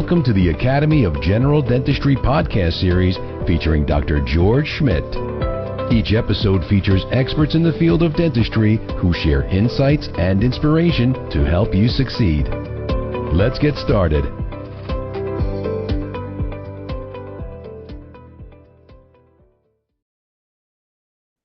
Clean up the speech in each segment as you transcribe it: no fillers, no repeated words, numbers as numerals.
Welcome to the Academy of General Dentistry Podcast Series featuring Dr. George Schmidt. Each episode features experts in the field of dentistry who share insights and inspiration to help you succeed. Let's get started.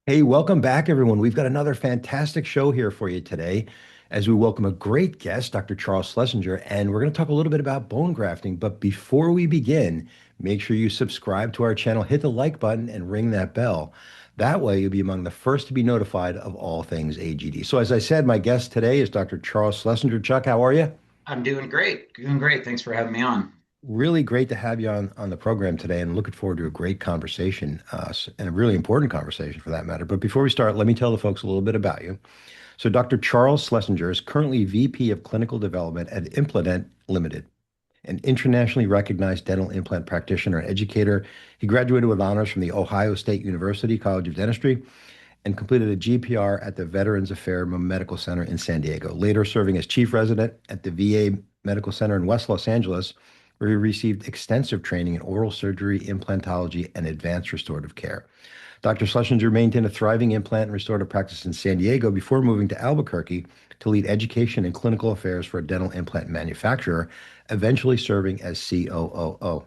Hey, welcome back, everyone. We've got another fantastic show here for you today as we welcome a great guest, Dr. Charles Schlesinger, and we're going to talk a little bit about bone grafting. But before we begin, make sure you subscribe to our channel, hit the like button, and ring that bell. That way, you'll be among the first to be notified of all things AGD. So as I said, my guest today is Dr. Charles Schlesinger. Chuck, how are you? I'm doing great. Doing great. Thanks for having me on. Really great to have you on the program today, and looking forward to a great conversation and a really important conversation for that matter. But before we start, let me tell the folks a little bit about you. So Dr. Charles Schlesinger is currently VP of Clinical Development at Impladent Limited, an internationally recognized dental implant practitioner and educator. He graduated with honors from the Ohio State University College of Dentistry and completed a GPR at the Veterans Affairs Medical Center in San Diego, later serving as chief resident at the VA Medical Center in West Los Angeles, where he received extensive training in oral surgery, implantology, and advanced restorative care. Dr. Schlesinger maintained a thriving implant and restorative practice in San Diego before moving to Albuquerque to lead education and clinical affairs for a dental implant manufacturer, eventually serving as COO.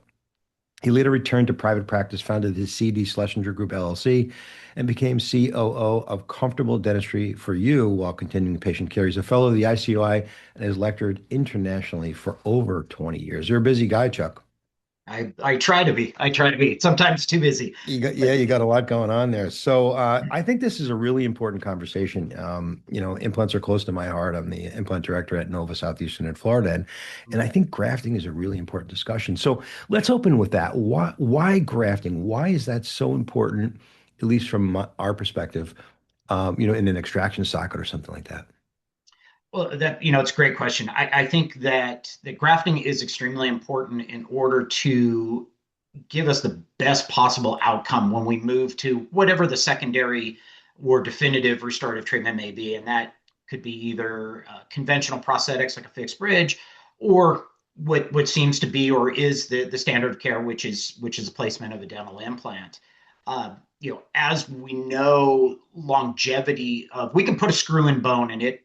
He later returned to private practice, founded his CD Schlesinger Group LLC, and became COO of Comfortable Dentistry for You while continuing patient care. He's a fellow of the FICOI and has lectured internationally for over 20 years. You're a busy guy, Chuck. I try to be. Sometimes too busy. You got a lot going on there. So I think this is a really important conversation. Implants are close to my heart. I'm the implant director at Nova Southeastern in Florida, and I think grafting is a really important discussion. So let's open with that. Why grafting? Why is that so important, at least from our perspective, in an extraction socket or something like that? Well, it's a great question. I think that the grafting is extremely important in order to give us the best possible outcome when we move to whatever the secondary or definitive restorative treatment may be. And that could be either conventional prosthetics like a fixed bridge, or what seems to be or is the standard of care, which is the placement of a dental implant. As we know, longevity we can put a screw in bone and it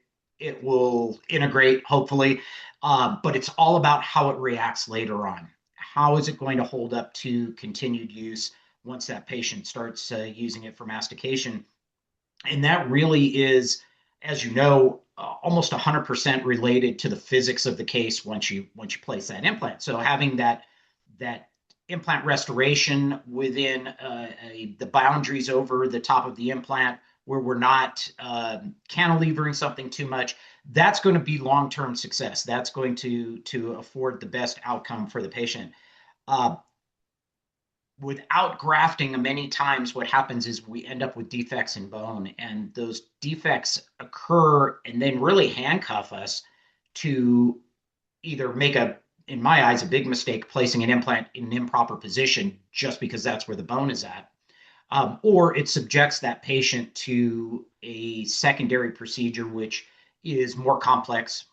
will integrate, hopefully, but it's all about how it reacts later on. How is it going to hold up to continued use once that patient starts using it for mastication? And that really is, as you know, almost 100% related to the physics of the case once you place that implant. So having that implant restoration within the boundaries over the top of the implant, where we're not cantilevering something too much, that's going to be long-term success. That's going to afford the best outcome for the patient. Without grafting, many times what happens is we end up with defects in bone, and those defects occur and then really handcuff us to either make in my eyes, a big mistake placing an implant in an improper position just because that's where the bone is at. Or it subjects that patient to a secondary procedure, which is more complex,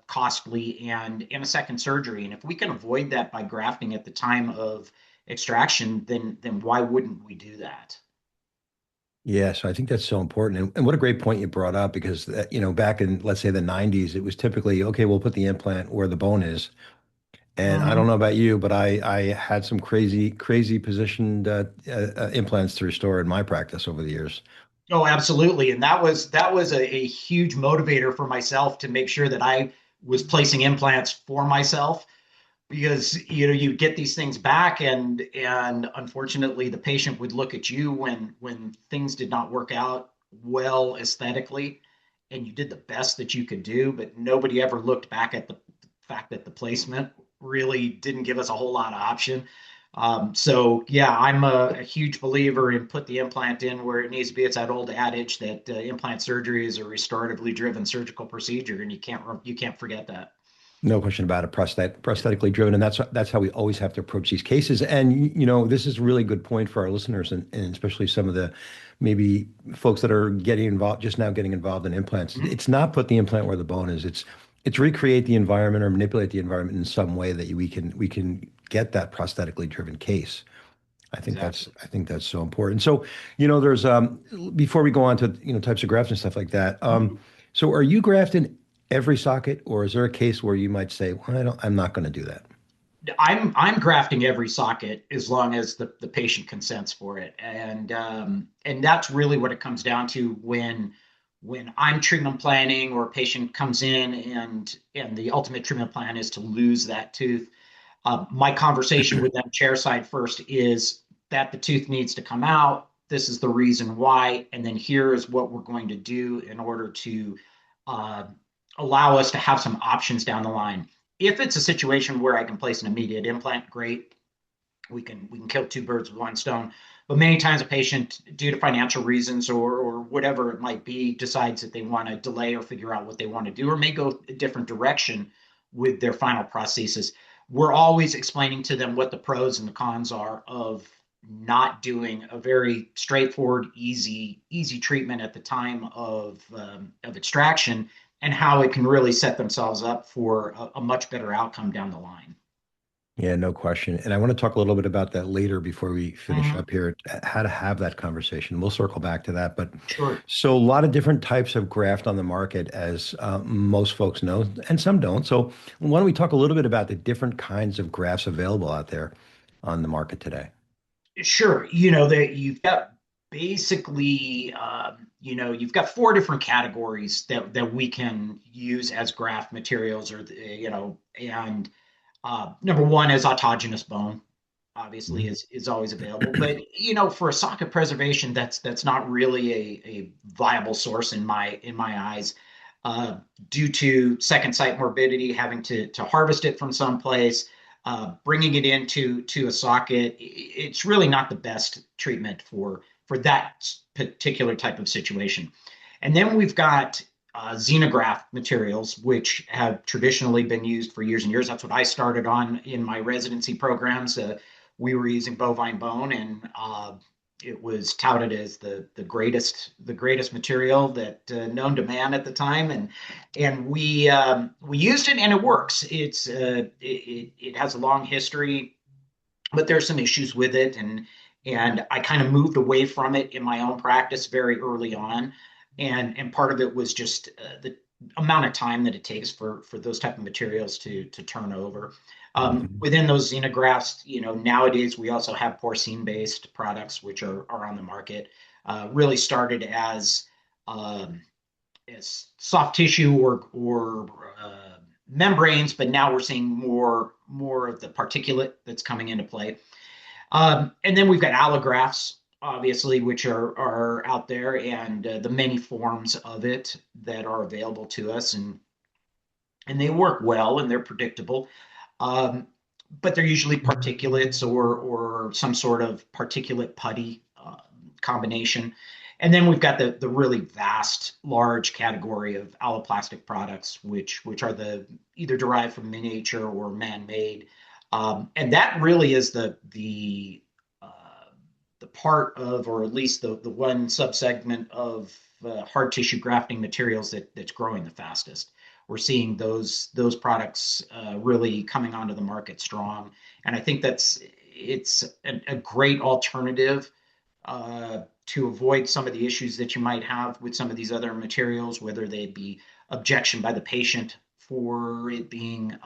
costly, and a second surgery. And if we can avoid that by grafting at the time of extraction, then why wouldn't we do that? Yeah, so I think that's so important. And what a great point you brought up, because back in, let's say, the 90s, it was typically, okay, we'll put the implant where the bone is. And I don't know about you, but I had some crazy positioned implants to restore in my practice over the years. Oh, absolutely. And that was a huge motivator for myself to make sure that I was placing implants for myself, because you get these things back, and unfortunately the patient would look at you when things did not work out well aesthetically, and you did the best that you could do, but nobody ever looked back at the fact that the placement really didn't give us a whole lot of option. So yeah, I'm a huge believer in put the implant in where it needs to be. It's that old adage that implant surgery is a restoratively driven surgical procedure, and you can't forget that. No question about it. Prosthetically driven, and that's how we always have to approach these cases. And this is a really good point for our listeners, and especially some of the maybe folks that are getting involved in implants. Mm-hmm. It's not put the implant where the bone is. it's recreate the environment or manipulate the environment in some way that we can get that prosthetically driven case. Exactly. I think that's so important. So, there's before we go on to, types of grafts and stuff like that. So are you grafting every socket, or is there a case where you might say, well, I'm not going to do that? I'm grafting every socket as long as the patient consents for it, and that's really what it comes down to when I'm treatment planning or a patient comes in and the ultimate treatment plan is to lose that tooth. My conversation with them chairside first is that the tooth needs to come out. This is the reason why, and then here is what we're going to do in order to uh, allow us to have some options down the line. If it's a situation where I can place an immediate implant, great. We can kill two birds with one stone. But many times a patient, due to financial reasons or whatever it might be, decides that they want to delay or figure out what they want to do, or may go a different direction with their final prosthesis. We're always explaining to them what the pros and the cons are of not doing a very straightforward, easy treatment at the time of extraction, and how it can really set themselves up for a much better outcome down the line. Yeah, no question. And I want to talk a little bit about that later before we finish Mhm. up here, how to have that conversation. We'll circle back to that. But Sure. so a lot of different types of graft on the market, as most folks know, and some don't. So why don't we talk a little bit about the different kinds of grafts available out there on the market today? Sure. That you've got basically, you've got four different categories that we can use as graft materials, and number one is autogenous bone. Obviously, Mhm. is always available, but for a socket preservation, that's not really a viable source in my eyes, uh, due to second site morbidity, having to harvest it from someplace, bringing it into a socket. It's really not the best treatment for that particular type of situation. And then we've got xenograft materials, which have traditionally been used for years and years. That's what I started on in my residency programs. We were using bovine bone, and it was touted as the greatest material that known to man at the time, and we used it, and it works. It has a long history, but there's some issues with it, and I kind of moved away from it in my own practice very early on, and part of it was just the amount of time that it takes for those type of materials to turn over. Mhm. Within those xenografts, nowadays we also have porcine-based products which are on the market. Really started um, as soft tissue or membranes, but now we're seeing more of the particulate that's coming into play. And then we've got allografts, obviously, which are out there, and the many forms of it that are available to us, and they work well and they're predictable. Um, but they're usually particulates or some sort of particulate putty combination. And then we've got the really vast, large category of alloplastic products, which are the either derived from nature or man-made, and that really is the part of, or at least the one subsegment of hard tissue grafting materials that's growing the fastest. We're seeing those products really coming onto the market strong, and I think it's a great alternative to avoid some of the issues that you might have with some of these other materials, whether they be objection by the patient for it being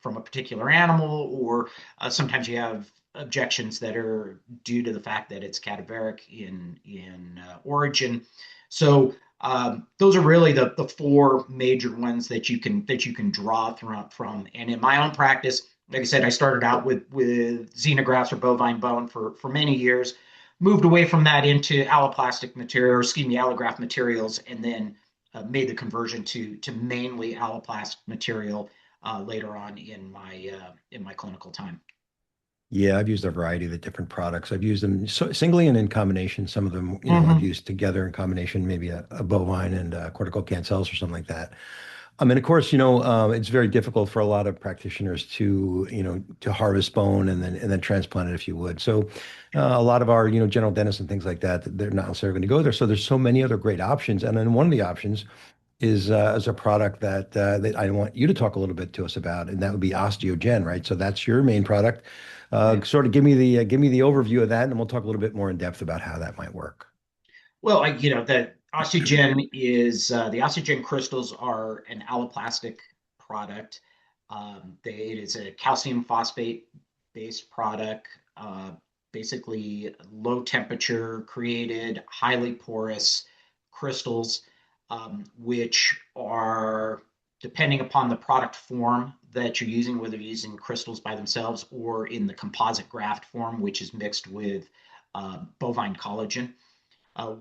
from a particular animal, or sometimes you have objections that are due to the fact that it's cadaveric in origin. So those are really the four major ones that you can draw from. And in my own practice, like I said, I started out with xenografts or bovine bone for many years, moved away from that into alloplastic material, or excuse me, allograft materials, and then made the conversion to mainly alloplastic material later on in my clinical time. Yeah, I've used a variety of the different products. I've used them singly and in combination. Some of them, I've Mm-hmm. used together in combination, maybe a bovine and cortical cancellous or something like that. And of course, it's very difficult for a lot of practitioners to harvest bone and then transplant it if you would. So a lot of our, general dentists and things like that, they're not necessarily going to go there. So there's so many other great options. And then one of the options is a product that I want you to talk a little bit to us about, and that would be OsteoGen, right? So that's your main product. Right. Sort of give me the overview of that, and we'll talk a little bit more in depth about how that might work. Well, the OsteoGen is the OsteoGen crystals are an alloplastic product. It is a calcium phosphate based product, basically low temperature created, highly porous crystals, which are depending upon the product form that you're using, whether you're using crystals by themselves or in the composite graft form, which is mixed with bovine collagen.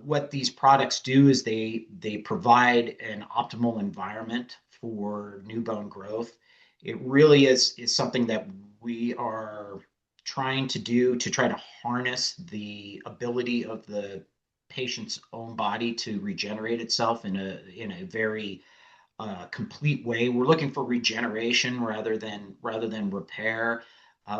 What these products do is they provide an optimal environment for new bone growth. It really is something that we are trying to do to try to harness the ability of the patient's own body to regenerate itself in a very complete way. We're looking for regeneration rather than repair.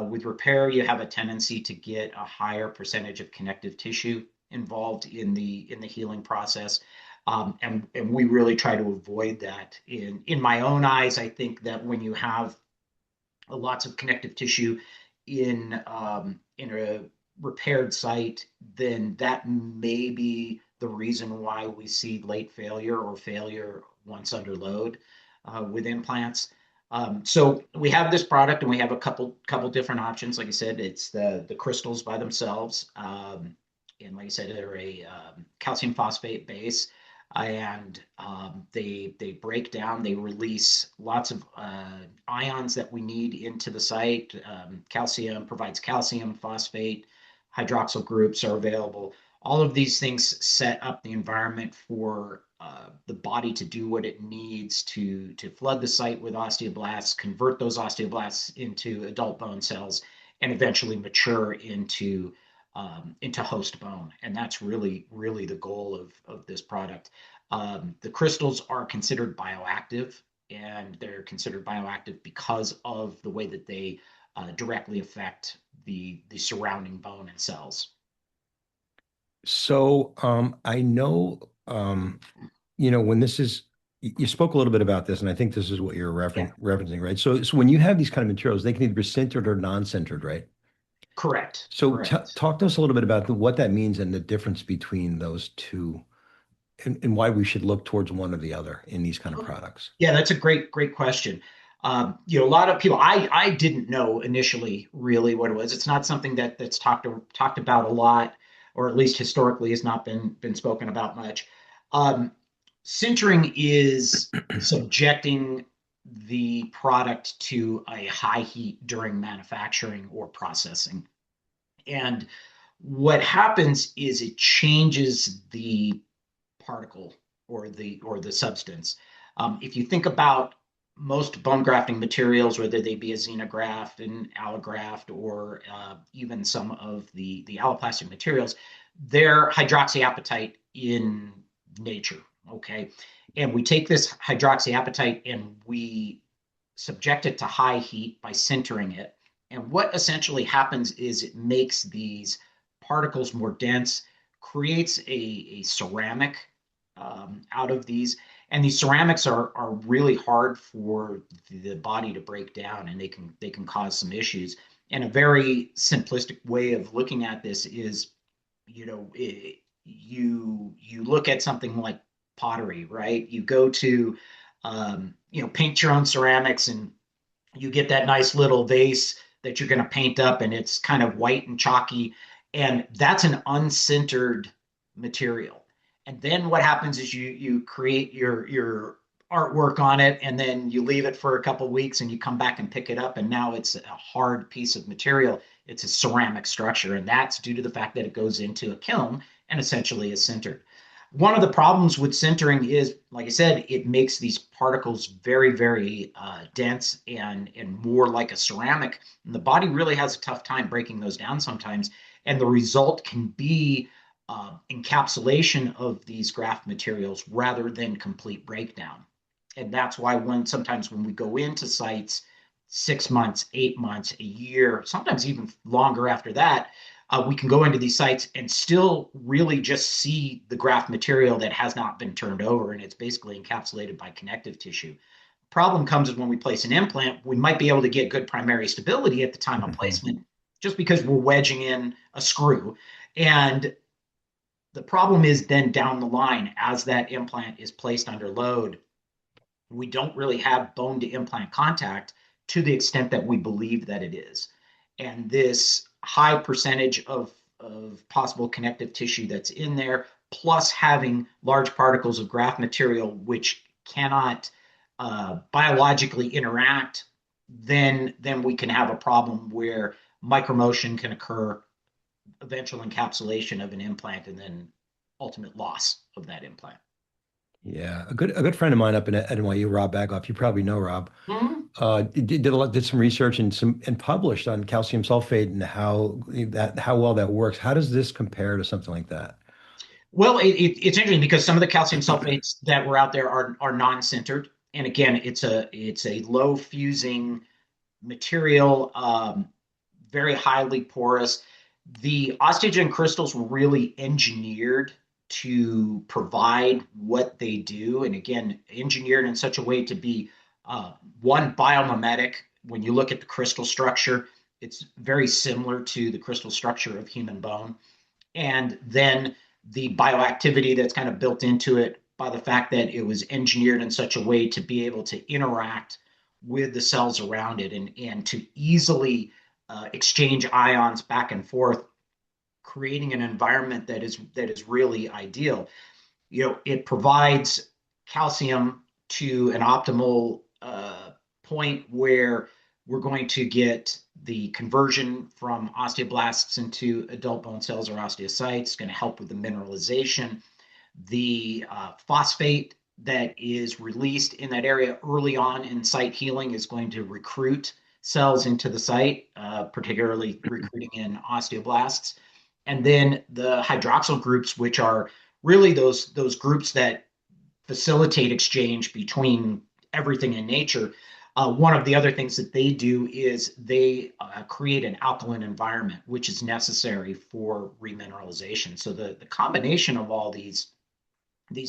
With repair, you have a tendency to get a higher percentage of connective tissue involved in the healing process, and we really try to avoid that. In my own eyes, I think that when you have lots of connective tissue in a repaired site, then that may be the reason why we see late failure or failure once under load with implants. So we have this product, and we have a couple different options. Like I said, it's the crystals by themselves, and like I said, they're a calcium phosphate base, and they break down. They release lots of ions that we need into the site. Calcium provides calcium, phosphate, hydroxyl groups are available. All of these things set up the environment for the body to do what it needs to flood the site with osteoblasts, convert those osteoblasts into adult bone cells, and eventually mature into host bone. And that's really the goal of this product. The crystals are considered bioactive, and they're considered bioactive because of the way that they directly affect the surrounding bone and cells. So I know, when this is, you spoke a little bit about this, and I think this is what you're Yeah, referencing, right? So when you have these kind of materials, they can either be sintered or non-sintered, right? correct. So Correct. talk to us a little bit about what that means and the difference between those two, and why we should look towards one or the other in these kind of products. Yeah, that's a great question. A lot of people, I didn't know initially really what it was. It's not something that's talked about a lot, or at least historically has not been spoken about much. Um, Sintering is subjecting the product to a high heat during manufacturing or processing. And what happens is it changes the particle or the substance. If you think about most bone grafting materials, whether they be a xenograft, an allograft, or even some of the alloplastic materials, they're hydroxyapatite in nature. Okay, and we take this hydroxyapatite and we subject it to high heat by sintering it. And what essentially happens is it makes these particles more dense, creates a ceramic out of these. And these ceramics are really hard for the body to break down, and they can cause some issues. And a very simplistic way of looking at this is, you look at something like pottery, right? You go to paint your own ceramics, and you get that nice little vase that you're going to paint up, and it's kind of white and chalky, and that's an unsintered material. And then what happens is you create your artwork on it, and then you leave it for a couple of weeks, and you come back and pick it up, and now it's a hard piece of material. It's a ceramic structure, and that's due to the fact that it goes into a kiln and essentially is sintered. One of the problems with sintering is, like I said, it makes these particles very, very dense and more like a ceramic. And the body really has a tough time breaking those down sometimes. And the result can be encapsulation of these graft materials rather than complete breakdown. And that's why sometimes when we go into sites 6 months, 8 months, a year, sometimes even longer after that, we can go into these sites and still really just see the graft material that has not been turned over, and it's basically encapsulated by connective tissue. Problem comes is when we place an implant, we might be able to get good primary stability at the time of placement just because we're wedging in a screw. And the problem is then down the line, as that implant is placed under load, we don't really have bone to implant contact to the extent that we believe that it is. And this high percentage of possible connective tissue that's in there, plus having large particles of graft material which cannot biologically interact, then we can have a problem where micromotion can occur, eventual encapsulation of an implant, and then ultimate loss of that implant. Yeah, a good friend of mine up at NYU, Rob Bagoff. You probably know Rob. Did some research and published on calcium sulfate and how well that works. How does this compare to something like that? Well, it's interesting because some of the calcium sulfates that were out there are non-sintered, and again, it's a low fusing material, very highly porous. The OsteoGen crystals were really engineered to provide what they do, and again, engineered in such a way to be one, biomimetic. When you look at the crystal structure, it's very similar to the crystal structure of human bone, and then the bioactivity that's kind of built into it by the fact that it was engineered in such a way to be able to interact with the cells around it and to easily exchange ions back and forth, creating an environment that is really ideal. It provides calcium to an optimal point where we're going to get the conversion from osteoblasts into adult bone cells or osteocytes. It's going to help with the mineralization. The phosphate that is released in that area early on in site healing is going to recruit cells into the site, particularly recruiting in osteoblasts. And then the hydroxyl groups, which are really those groups that facilitate exchange between everything in nature. One of the other things that they do is they create an alkaline environment, which is necessary for remineralization. So the combination of all these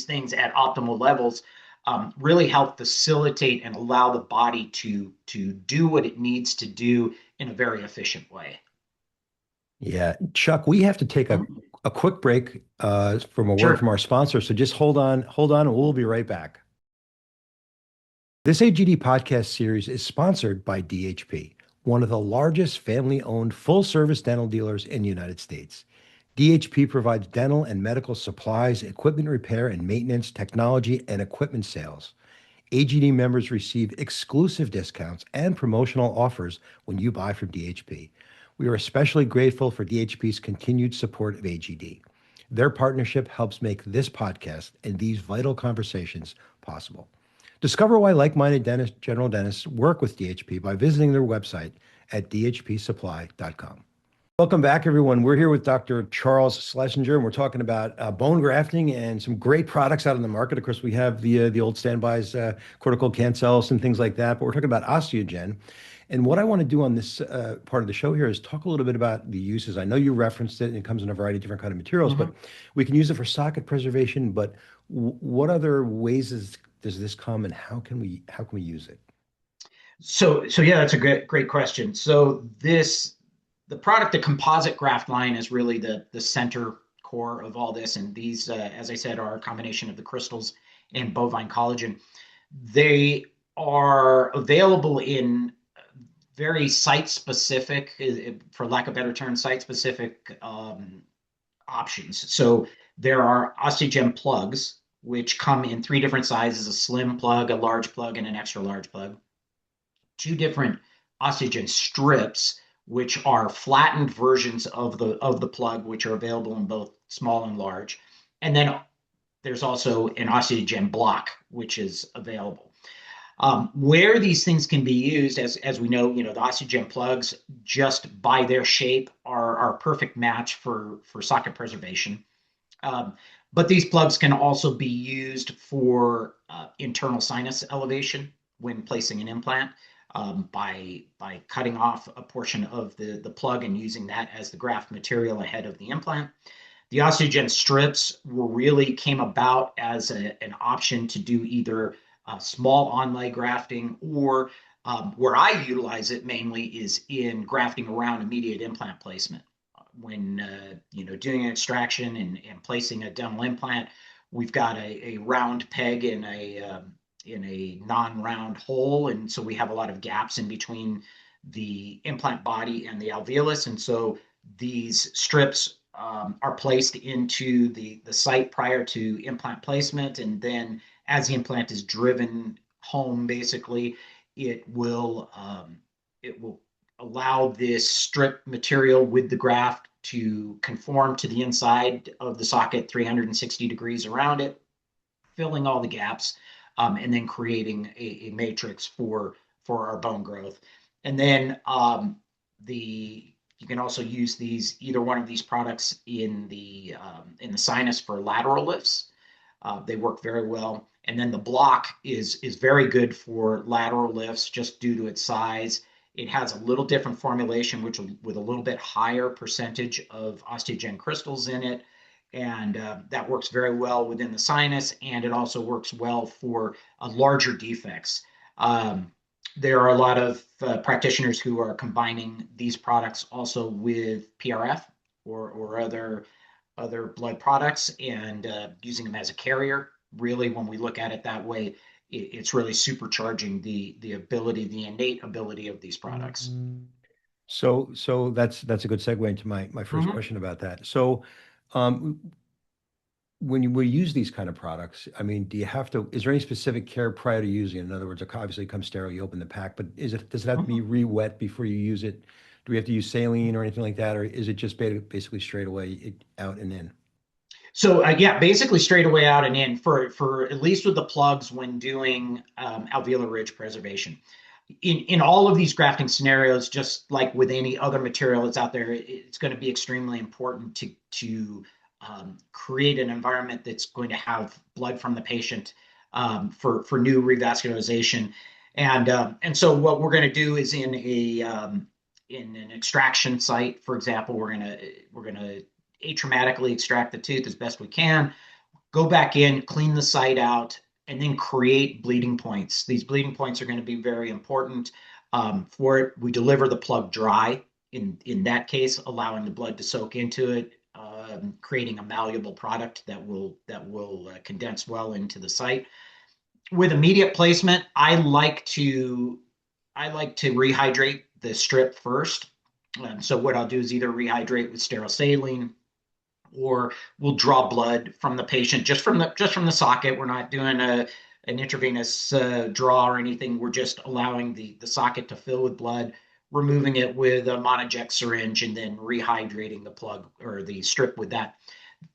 things at optimal levels really help facilitate and allow the body to do what it needs to do in a very efficient way. Yeah, Chuck, we have to take a quick break from a word from our sponsor. So just hold on, and we'll be right back. This AGD podcast series is sponsored by DHP, one of the largest family-owned full-service dental dealers in the United States. DHP provides dental and medical supplies, equipment repair and maintenance, technology, and equipment sales. AGD members receive exclusive discounts and promotional offers when you buy from DHP. We are especially grateful for DHP's continued support of AGD. Their partnership helps make this podcast and these vital conversations possible. Discover why like-minded general dentists work with DHP by visiting their website at dhpsupply.com. Welcome back, everyone. We're here with Dr. Charles Schlesinger, and we're talking about bone grafting and some great products out in the market. Of course, we have the old standbys, cortical cancellous and things like that, but we're talking about OsteoGen. And what I want to do on this part of the show here is talk a little bit about the uses. I know you referenced it, and it comes in a variety of different kind of materials, but we can use it for socket preservation. But what other ways does this come, and how can we use it? So yeah, that's a great question. So the product, the composite graft line, is really the center core of all this. And these, as I said, are a combination of the crystals and bovine collagen. They are available in very site-specific, for lack of a better term, site-specific options. So there are OsteoGen plugs, which come in 3 different sizes: a slim plug, a large plug, and an extra large plug. 2 different OsteoGen strips, which are flattened versions of the plug, which are available in both small and large. And then there's also an OsteoGen block, which is available. Where these things can be used, as we know, the OsteoGen plugs, just by their shape, are a perfect match for socket preservation. But these plugs can also be used for internal sinus elevation when placing an implant. by cutting off a portion of the plug and using that as the graft material ahead of the implant. The OsteoGen strips really came about as an option to do either small onlay grafting or where I utilize it mainly is in grafting around immediate implant placement. When doing an extraction and placing a dental implant, we've got a round peg in a non-round hole, and so we have a lot of gaps in between the implant body and the alveolus, and so these strips are placed into the site prior to implant placement, and then as the implant is driven home, basically, it will allow this strip material with the graft to conform to the inside of the socket 360 degrees around it, filling all the gaps, and then creating a matrix for our bone growth. And then you can also use either one of these products in the sinus for lateral lifts. They work very well. And then the block is very good for lateral lifts just due to its size. It has a little different formulation, with a little bit higher percentage of OsteoGen crystals in it. And that works very well within the sinus, and it also works well for larger defects. There are a lot of practitioners who are combining these products also with PRF or other blood products and using them as a carrier. Really, when we look at it that way, it's really supercharging the innate ability of these products. So that's a good segue into my first question about that. So when we use these kind of products, I mean, is there any specific care prior to using it? In other words, obviously it comes sterile, you open the pack, but does it have to be re-wet before you use it? Do we have to use saline or anything like that? Or is it just basically straight away out and in? So basically straight away out and in for at least with the plugs when doing alveolar ridge preservation. In all of these grafting scenarios, just like with any other material that's out there, it's going to be extremely important to create an environment that's going to have blood from the patient for new revascularization. And so what we're going to do is in an extraction site, for example, we're going to atraumatically extract the tooth as best we can, go back in, clean the site out, and then create bleeding points. These bleeding points are going to be very important for it. We deliver the plug dry in that case, allowing the blood to soak into it, creating a malleable product that will condense well into the site. With immediate placement, I like to rehydrate the strip first. So what I'll do is either rehydrate with sterile saline, or we'll draw blood from the patient just from the socket. We're not doing an intravenous draw or anything. We're just allowing the socket to fill with blood, removing it with a monoject syringe, and then rehydrating the plug or the strip with that.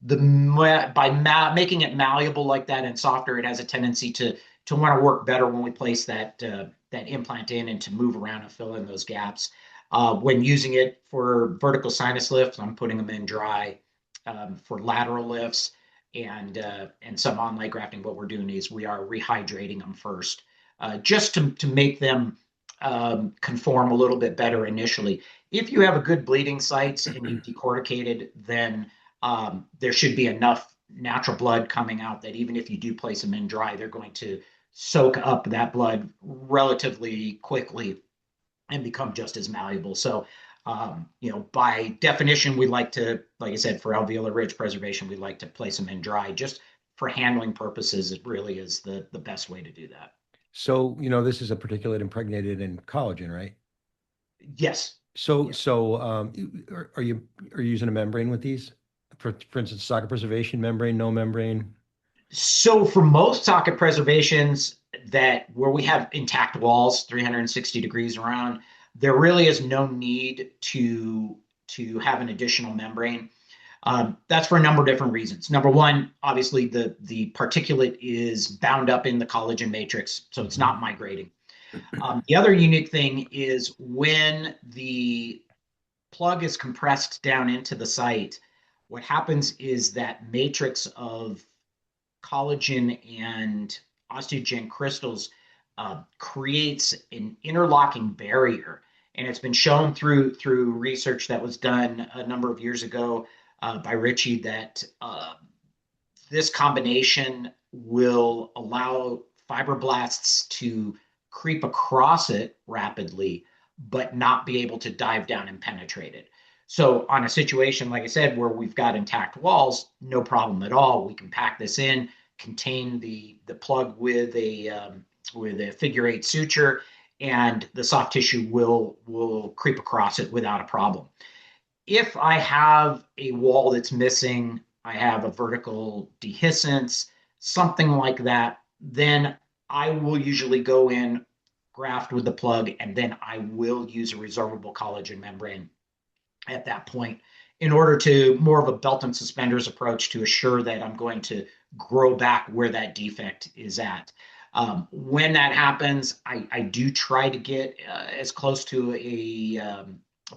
By making it malleable like that and softer, it has a tendency to want to work better when we place that implant in and to move around and fill in those gaps. When using it for vertical sinus lifts, I'm putting them in dry. For lateral lifts and some onlay grafting, what we're doing is we are rehydrating them first, just to make them conform a little bit better initially. If you have a good bleeding sites and you've decorticated, then there should be enough natural blood coming out that even if you do place them in dry, they're going to soak up that blood relatively quickly and become just as malleable. So by definition, we like to, like I said, for alveolar ridge preservation, we like to place them in dry. Just for handling purposes, it really is the best way to do that. So, this is a particulate impregnated in collagen, right? Yes. So are you using a membrane with these? For instance, socket preservation membrane, no membrane? So for most socket preservations where we have intact walls, 360 degrees around, there really is no need to have an additional membrane. That's for a number of different reasons. Number one, obviously the particulate is bound up in the collagen matrix, so it's not migrating. The other unique thing is when the plug is compressed down into the site, what happens is that matrix of collagen and OsteoGen crystals creates an interlocking barrier. And it's been shown through research that was done a number of years ago by Ritchie that this combination will allow fibroblasts to creep across it rapidly, but not be able to dive down and penetrate it. So on a situation, like I said, where we've got intact walls, no problem at all. We can pack this in, contain the plug with a figure eight suture, and the soft tissue will creep across it without a problem. If I have a wall that's missing, I have a vertical dehiscence, something like that, then I will usually go in, graft with the plug, and then I will use a resorbable collagen membrane at that point in order to more of a belt and suspenders approach to assure that I'm going to grow back where that defect is at. When that happens, I do try to get as close to a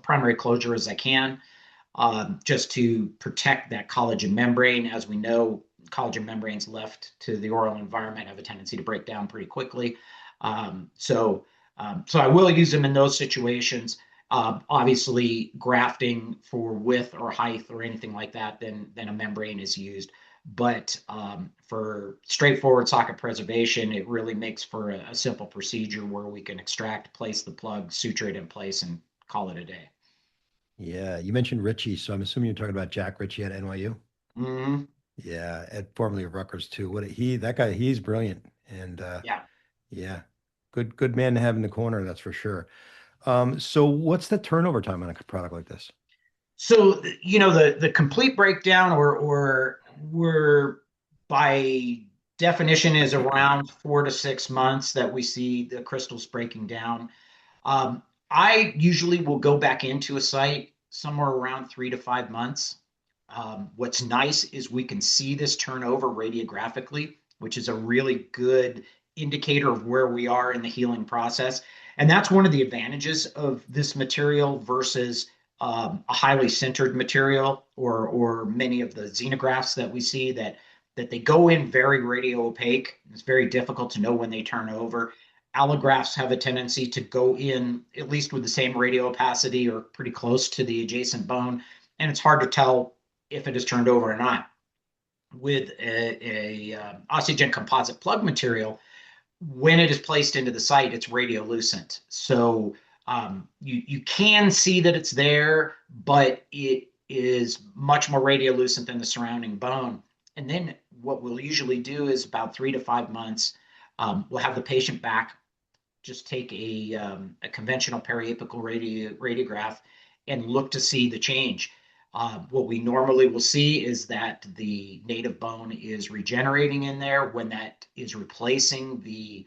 primary closure as I can, just to protect that collagen membrane. As we know, collagen membranes left to the oral environment have a tendency to break down pretty quickly. So I will use them in those situations. Obviously, grafting for width or height or anything like that, then a membrane is used. But for straightforward socket preservation, it really makes for a simple procedure where we can extract, place the plug, suture it in place, and call it a day. Yeah, you mentioned Ritchie, so I'm assuming you're talking about Jack Ritchie at NYU. Mm-hmm. Yeah, at formerly of Rutgers too. That guy, he's brilliant, and yeah, good man to have in the corner, that's for sure. So what's the turnover time on a product like this? So the complete breakdown, or by definition, is around 4 to 6 months that we see the crystals breaking down. I usually will go back into a site somewhere around 3 to 5 months. What's nice is we can see this turnover radiographically, which is a really good indicator of where we are in the healing process. And that's one of the advantages of this material versus a highly centered material, or many of the xenografts that we see that they go in very radio opaque. It's very difficult to know when they turn over. Allografts have a tendency to go in at least with the same radio opacity or pretty close to the adjacent bone, and it's hard to tell if it is turned over or not. With a OsteoGen composite plug material, when it is placed into the site, it's radiolucent. So you can see that it's there, but it is much more radiolucent than the surrounding bone. And then what we'll usually do is about 3 to 5 months, we'll have the patient back, just take a conventional periapical radiograph and look to see the change. What we normally will see is that the native bone is regenerating in there. When that is replacing the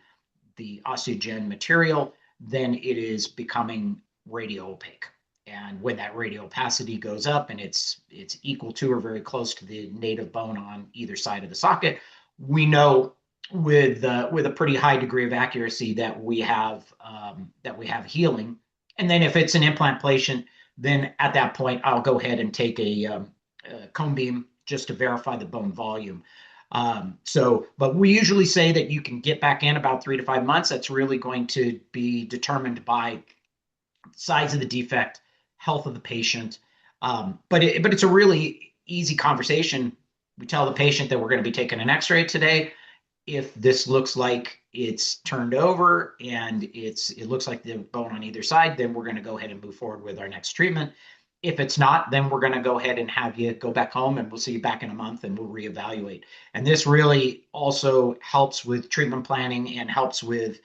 OsteoGen material, then it is becoming radio opaque. And when that radio opacity goes up and it's equal to or very close to the native bone on either side of the socket, we know with a pretty high degree of accuracy that we have healing. And then if it's an implant patient, then at that point I'll go ahead and take a cone beam just to verify the bone volume. But we usually say that you can get back in about 3 to 5 months. That's really going to be determined by size of the defect, health of the patient. But it's a really easy conversation. We tell the patient that we're going to be taking an X-ray today. If this looks like it's turned over and it looks like the bone on either side, then we're going to go ahead and move forward with our next treatment. If it's not, then we're going to go ahead and have you go back home, and we'll see you back in a month and we'll reevaluate. And this really also helps with treatment planning and helps with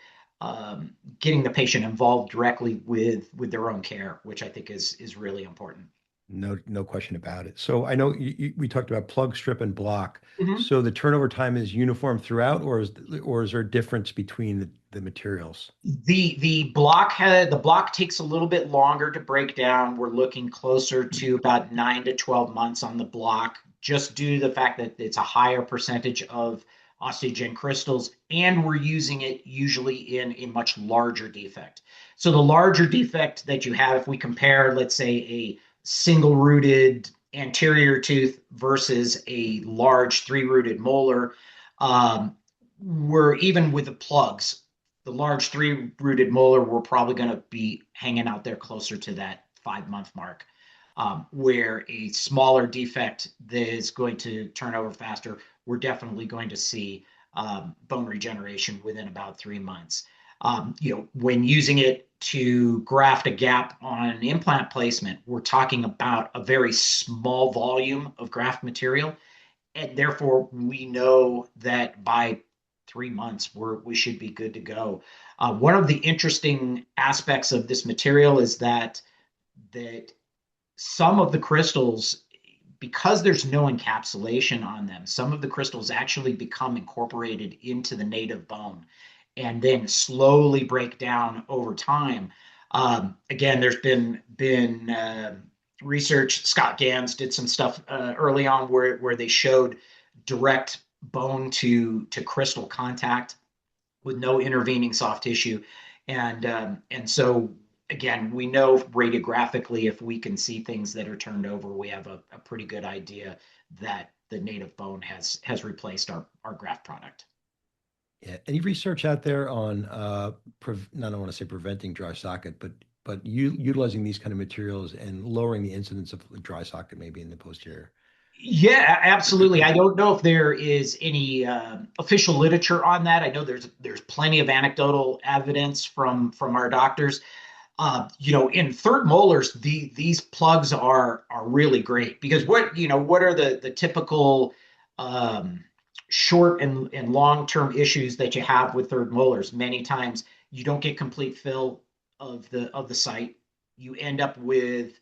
getting the patient involved directly with their own care, which I think is really important. No question about it. So I know we talked about plug, strip, and block. Mm-hmm. So the turnover time is uniform throughout, or is there a difference between the materials? The block takes a little bit longer to break down. We're looking closer to about 9 to 12 months on the block, just due to the fact that it's a higher percentage of OsteoGen crystals, and we're using it usually in a much larger defect. So the larger defect that you have, if we compare, let's say, a single-rooted anterior tooth versus a large 3-rooted molar, we're even with the plugs the large 3-rooted molar, we're probably going to be hanging out there closer to that 5-month mark, where a smaller defect that is going to turn over faster, we're definitely going to see bone regeneration within about 3 months. When using it to graft a gap on an implant placement, we're talking about a very small volume of graft material. And therefore, we know that by 3 months, we should be good to go. One of the interesting aspects of this material is that some of the crystals, because there's no encapsulation on them, some of the crystals actually become incorporated into the native bone and then slowly break down over time. Again, there's been research. Scott Gans did some stuff early on where they showed direct bone to crystal contact with no intervening soft tissue, and so again, we know radiographically, if we can see things that are turned over, we have a pretty good idea that the native bone has replaced our graft product. Yeah. Any research out there on I don't want to say preventing dry socket, but utilizing these kind of materials and lowering the incidence of dry socket maybe in the posterior? Yeah, absolutely. I don't know if there is any official literature on that. I know there's plenty of anecdotal evidence from our doctors. In third molars, these plugs are really great because what are the typical short and long-term issues that you have with third molars? Many times you don't get complete fill of the site. You end up with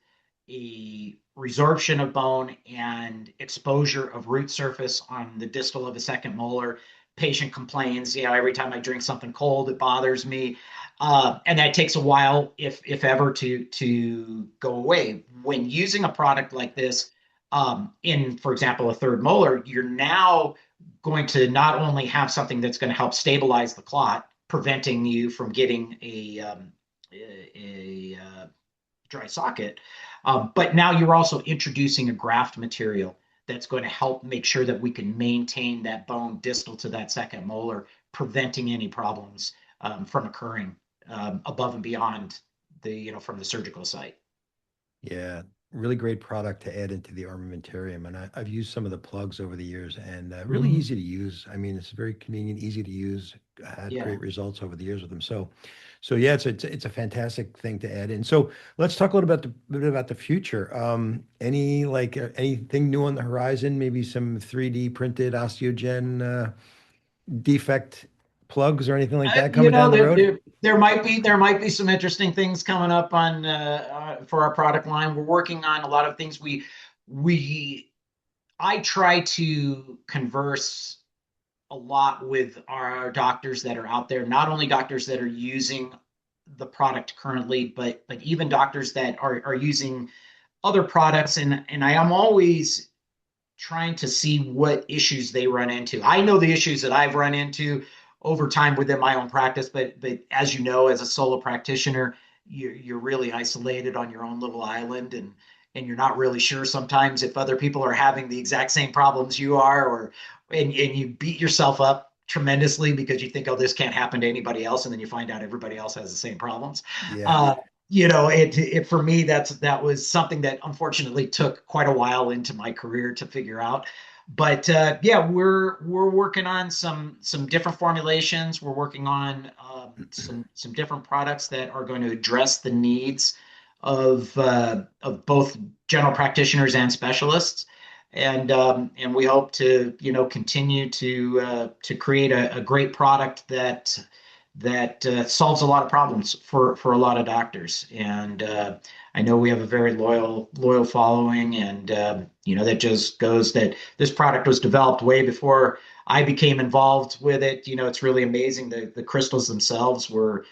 a resorption of bone and exposure of root surface on the distal of a second molar. Patient complains, every time I drink something cold, it bothers me. And that takes a while, if ever, to go away. When using a product like this, in, for example, a third molar, you're now going to not only have something that's going to help stabilize the clot, preventing you from getting a dry socket, but now you're also introducing a graft material that's going to help make sure that we can maintain that bone distal to that second molar, preventing any problems from occurring above and beyond from the surgical site. Yeah, really great product to add into the armamentarium. And I've used some of the plugs over the years and really easy to use. I mean, it's very convenient, easy to use. I had great results over the years with them. So yeah, it's a fantastic thing to add in. So let's talk a little bit about the future. Anything new on the horizon? Maybe some 3D printed OsteoGen defect plugs or anything like that coming down the road? There might be some interesting things coming up for our product line. We're working on a lot of things. I try to converse a lot with our doctors that are out there, not only doctors that are using the product currently, but even doctors that are using other products. And I am always trying to see what issues they run into. I know the issues that I've run into over time within my own practice, but as you know, as a solo practitioner, you're really isolated on your own little island, and you're not really sure sometimes if other people are having the exact same problems you are, and you beat yourself up tremendously because you think, oh, this can't happen to anybody else, and then you find out everybody else has the same problems. Yeah. For me, that was something that unfortunately took quite a while into my career to figure out. But we're working on some different formulations. We're working on some different products that are going to address the needs of both general practitioners and specialists, and we hope to continue to create a great product that solves a lot of problems for a lot of doctors. And I know we have a very loyal following, and that just goes that this product was developed way before I became involved with it. It's really amazing. The crystals themselves were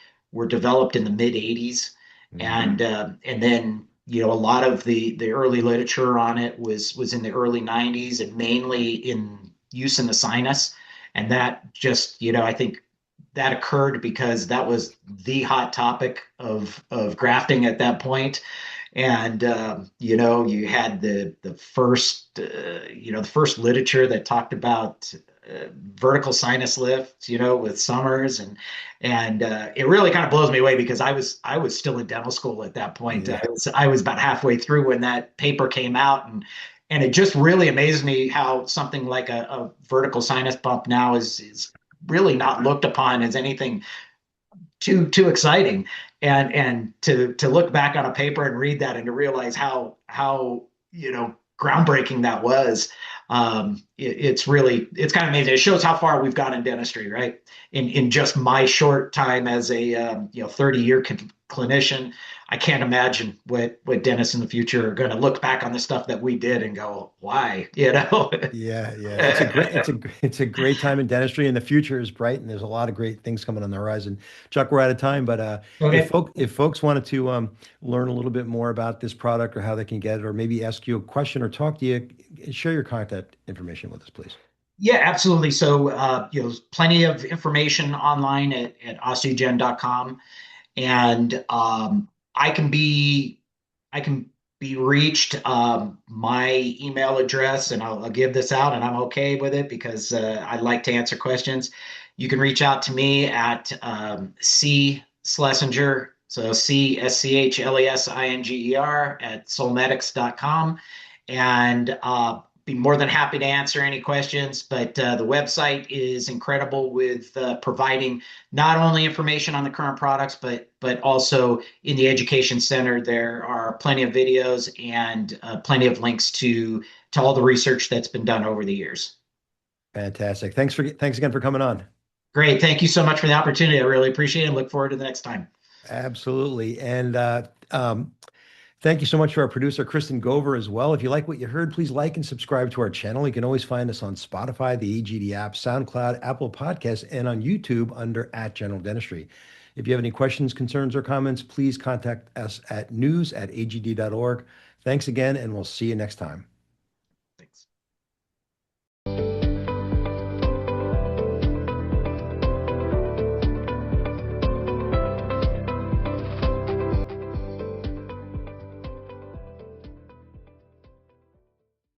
developed in the mid 80s. And then a lot of the early literature on it was in the early 90s, and mainly in use in the sinus. And that just I think that occurred because that was the hot topic of grafting at that point. And you had the first literature that talked about vertical sinus lift, with Summers, and it really kind of blows me away because I was still in dental school at that point. Yeah. I was about halfway through when that paper came out, and it just really amazed me how something like a vertical sinus bump now is really not looked upon as anything too exciting, and to look back on a paper and read that and to realize how groundbreaking that was. It's kind of amazing. It shows how far we've gone in dentistry, right? In just my short time as a 30-year clinician, I can't imagine what dentists in the future are going to look back on the stuff that we did and go, why, Yeah. It's a great time in dentistry, and the future is bright, and there's a lot of great things coming on the horizon. Chuck, we're out of time, but Okay. if folks wanted to learn a little bit more about this product or how they can get it, or maybe ask you a question or talk to you, share your contact information with us, please. Yeah, absolutely. So, plenty of information online at osteogen.com. And I can be reached. My email address, and I'll give this out, and I'm okay with it because I like to answer questions. You can reach out to me at C Schlesinger, so CSCHLESINGER at solmedics.com, and be more than happy to answer any questions. But the website is incredible with providing not only information on the current products, but also in the education center, there are plenty of videos and plenty of links to all the research that's been done over the years. Fantastic. Thanks again for coming on. Great. Thank you so much for the opportunity. I really appreciate it and look forward to the next time. Absolutely. And thank you so much to our producer, Kristen Gover, as well. If you like what you heard, please like and subscribe to our channel. You can always find us on Spotify, the AGD app, SoundCloud, Apple Podcasts, and on YouTube under @General Dentistry. If you have any questions, concerns, or comments, please contact us at news@agd.org. Thanks again, and we'll see you next time.